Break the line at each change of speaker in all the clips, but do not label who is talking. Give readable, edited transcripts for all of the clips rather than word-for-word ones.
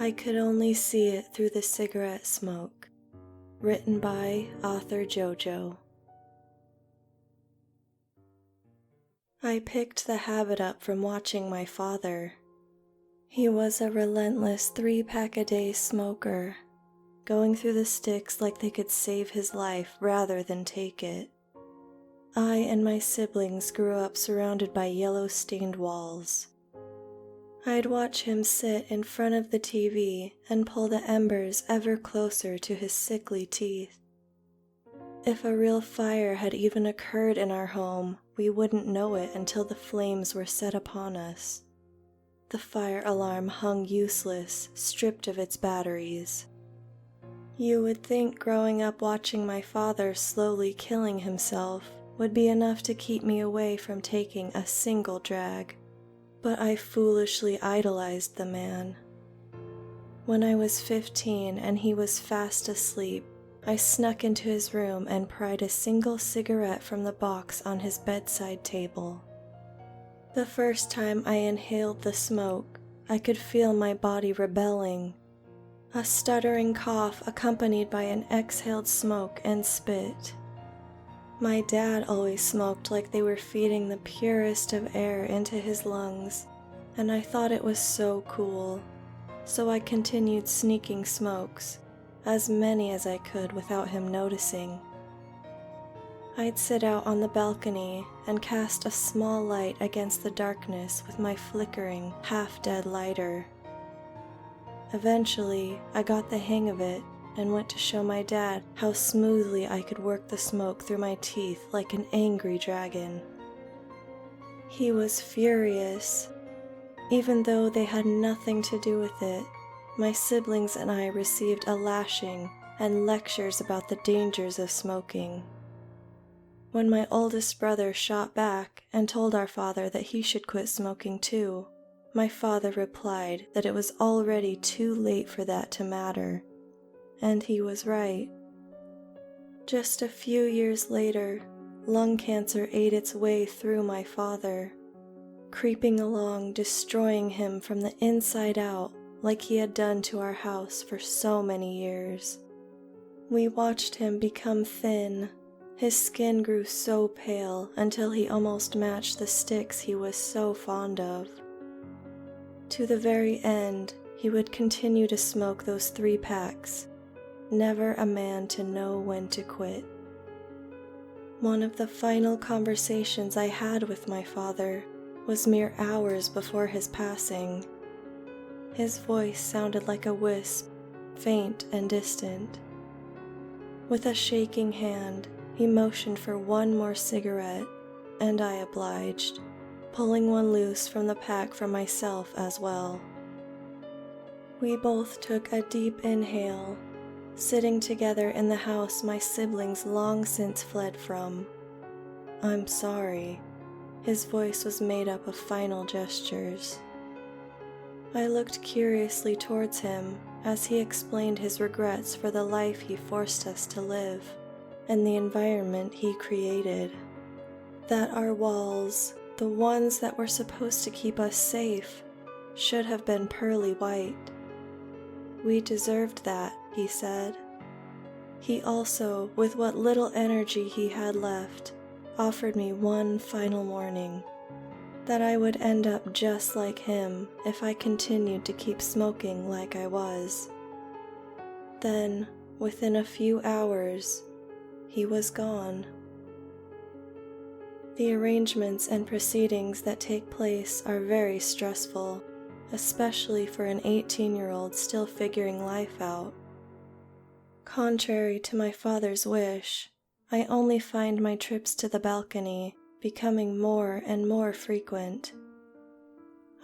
I could only see it through the cigarette smoke. Written by author JoJo. I picked the habit up from watching my father. He was a relentless 3-pack-a-day smoker, going through the sticks like they could save his life rather than take it. I and my siblings grew up surrounded by yellow-stained walls. I'd watch him sit in front of the TV and pull the embers ever closer to his sickly teeth. If a real fire had even occurred in our home, we wouldn't know it until the flames were set upon us. The fire alarm hung useless, stripped of its batteries. You would think growing up watching my father slowly killing himself would be enough to keep me away from taking a single drag. But I foolishly idolized the man. When I was 15 and he was fast asleep, I snuck into his room and pried a single cigarette from the box on his bedside table. The first time I inhaled the smoke, I could feel my body rebelling. A stuttering cough accompanied by an exhaled smoke and spit. My dad always smoked like they were feeding the purest of air into his lungs, and I thought it was so cool. So I continued sneaking smokes, as many as I could without him noticing. I'd sit out on the balcony and cast a small light against the darkness with my flickering, half-dead lighter. Eventually, I got the hang of it and went to show my dad how smoothly I could work the smoke through my teeth like an angry dragon. He was furious. Even though they had nothing to do with it, my siblings and I received a lashing and lectures about the dangers of smoking. When my oldest brother shot back and told our father that he should quit smoking too, my father replied that it was already too late for that to matter. And he was right. Just a few years later, lung cancer ate its way through my father, creeping along, destroying him from the inside out like he had done to our house for so many years. We watched him become thin. His skin grew so pale until he almost matched the sticks he was so fond of. To the very end, he would continue to smoke those 3-packs. Never a man to know when to quit. One of the final conversations I had with my father was mere hours before his passing. His voice sounded like a wisp, faint and distant. With a shaking hand, he motioned for one more cigarette, and I obliged, pulling one loose from the pack for myself as well. We both took a deep inhale, sitting together in the house my siblings long since fled from. "I'm sorry." His voice was made up of final gestures. I looked curiously towards him as he explained his regrets for the life he forced us to live and the environment he created. That our walls, the ones that were supposed to keep us safe, should have been pearly white. We deserved that, he said. He also, with what little energy he had left, offered me one final warning, that I would end up just like him if I continued to keep smoking like I was. Then, within a few hours, he was gone. The arrangements and proceedings that take place are very stressful, especially for an 18-year-old still figuring life out. Contrary to my father's wish, I only find my trips to the balcony becoming more and more frequent.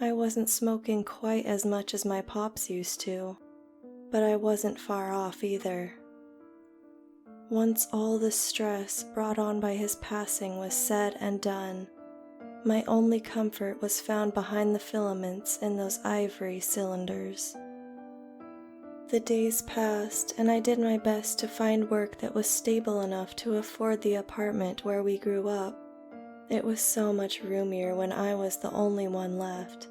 I wasn't smoking quite as much as my pops used to, but I wasn't far off either. Once all the stress brought on by his passing was said and done, my only comfort was found behind the filaments in those ivory cylinders. The days passed, and I did my best to find work that was stable enough to afford the apartment where we grew up. It was so much roomier when I was the only one left.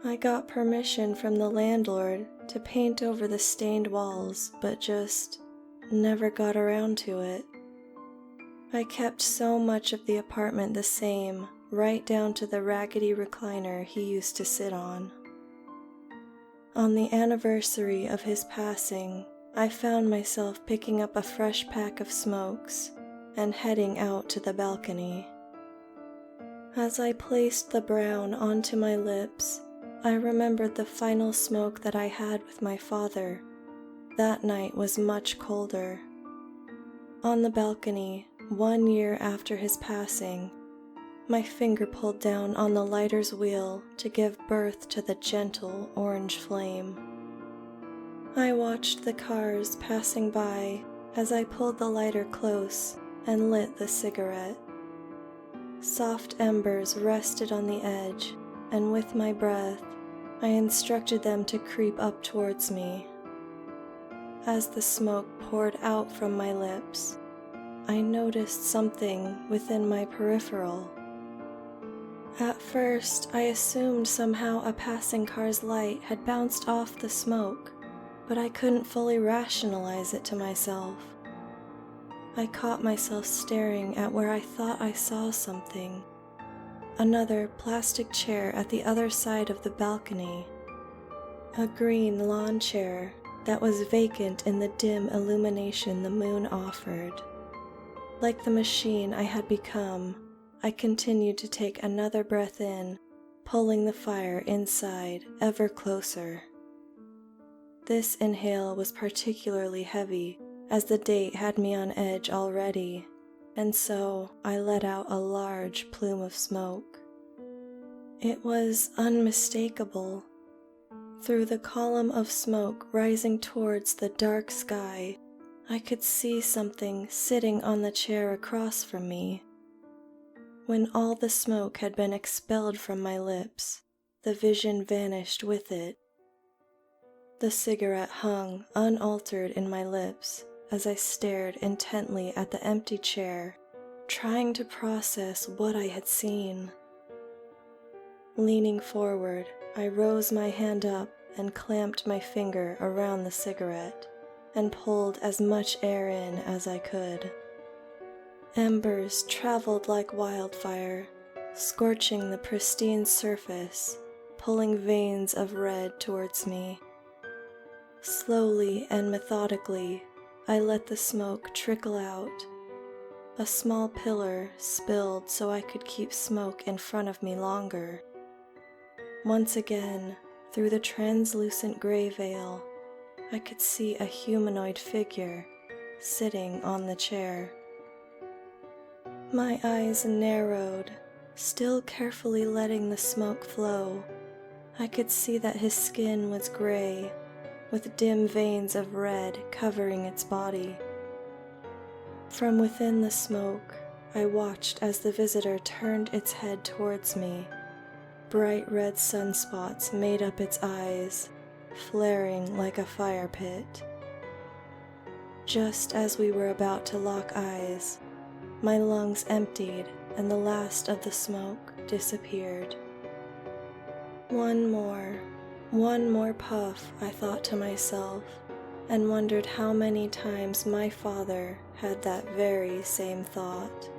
I got permission from the landlord to paint over the stained walls, but just never got around to it. I kept so much of the apartment the same, right down to the raggedy recliner he used to sit on. On the anniversary of his passing, I found myself picking up a fresh pack of smokes and heading out to the balcony. As I placed the brown onto my lips, I remembered the final smoke that I had with my father. That night was much colder. On the balcony, 1 year after his passing, my finger pulled down on the lighter's wheel to give birth to the gentle orange flame. I watched the cars passing by as I pulled the lighter close and lit the cigarette. Soft embers rested on the edge, and with my breath, I instructed them to creep up towards me. As the smoke poured out from my lips, I noticed something within my peripheral. At first, I assumed somehow a passing car's light had bounced off the smoke, but I couldn't fully rationalize it to myself. I caught myself staring at where I thought I saw something. Another plastic chair at the other side of the balcony. A green lawn chair that was vacant in the dim illumination the moon offered. Like the machine I had become, I continued to take another breath in, pulling the fire inside ever closer. This inhale was particularly heavy, as the date had me on edge already, and so I let out a large plume of smoke. It was unmistakable. Through the column of smoke rising towards the dark sky, I could see something sitting on the chair across from me. When all the smoke had been expelled from my lips, the vision vanished with it. The cigarette hung unaltered in my lips as I stared intently at the empty chair, trying to process what I had seen. Leaning forward, I rose my hand up and clamped my finger around the cigarette and pulled as much air in as I could. Embers traveled like wildfire, scorching the pristine surface, pulling veins of red towards me. Slowly and methodically, I let the smoke trickle out. A small pillar spilled so I could keep smoke in front of me longer. Once again, through the translucent gray veil, I could see a humanoid figure sitting on the chair. My eyes narrowed, still carefully letting the smoke flow. I could see that his skin was gray, with dim veins of red covering its body. From within the smoke, I watched as the visitor turned its head towards me. Bright red sunspots made up its eyes, flaring like a fire pit. Just as we were about to lock eyes, my lungs emptied and the last of the smoke disappeared. One more puff, I thought to myself, and wondered how many times my father had that very same thought.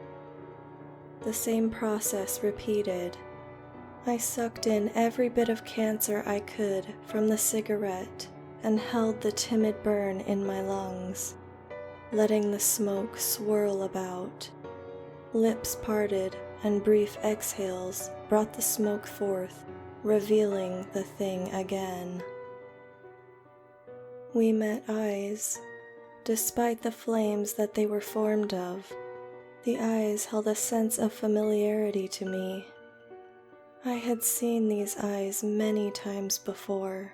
The same process repeated. I sucked in every bit of cancer I could from the cigarette and held the timid burn in my lungs, letting the smoke swirl about. Lips parted and brief exhales brought the smoke forth, revealing the thing again. We met eyes. Despite the flames that they were formed of, the eyes held a sense of familiarity to me. I had seen these eyes many times before.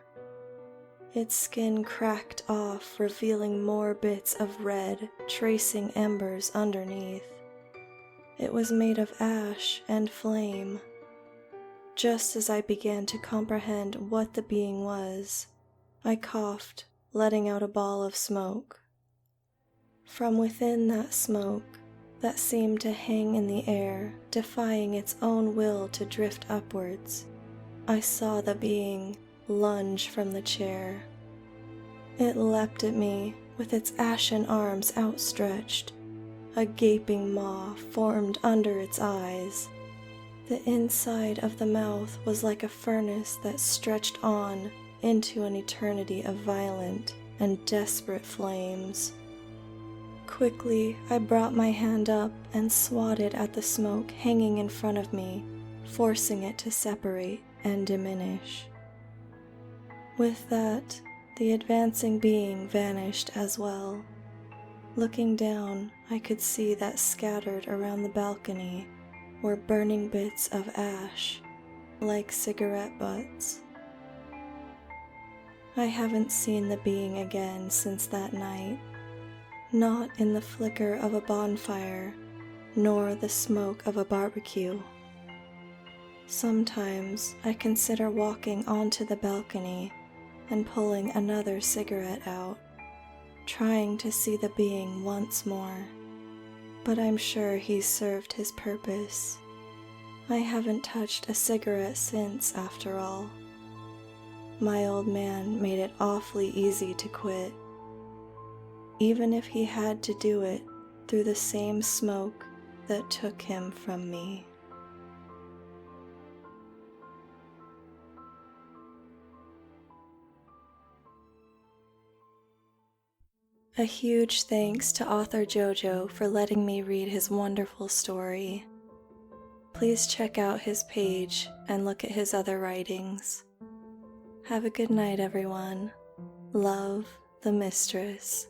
Its skin cracked off, revealing more bits of red, tracing embers underneath. It was made of ash and flame. Just as I began to comprehend what the being was, I coughed, letting out a ball of smoke. From within that smoke, that seemed to hang in the air, defying its own will to drift upwards, I saw the being lunge from the chair, It leapt at me with its ashen arms outstretched. A gaping maw formed under its eyes. The inside of the mouth was like a furnace that stretched on into an eternity of violent and desperate flames. Quickly, I brought my hand up and swatted at the smoke hanging in front of me, forcing it to separate and diminish. With that, the advancing being vanished as well. Looking down, I could see that scattered around the balcony were burning bits of ash, like cigarette butts. I haven't seen the being again since that night, not in the flicker of a bonfire, nor the smoke of a barbecue. Sometimes I consider walking onto the balcony and pulling another cigarette out, trying to see the being once more, but I'm sure he's served his purpose. I haven't touched a cigarette since, after all. My old man made it awfully easy to quit, even if he had to do it through the same smoke that took him from me. A huge thanks to author JoJo for letting me read his wonderful story. Please check out his page and look at his other writings. Have a good night, everyone. Love, the Mistress.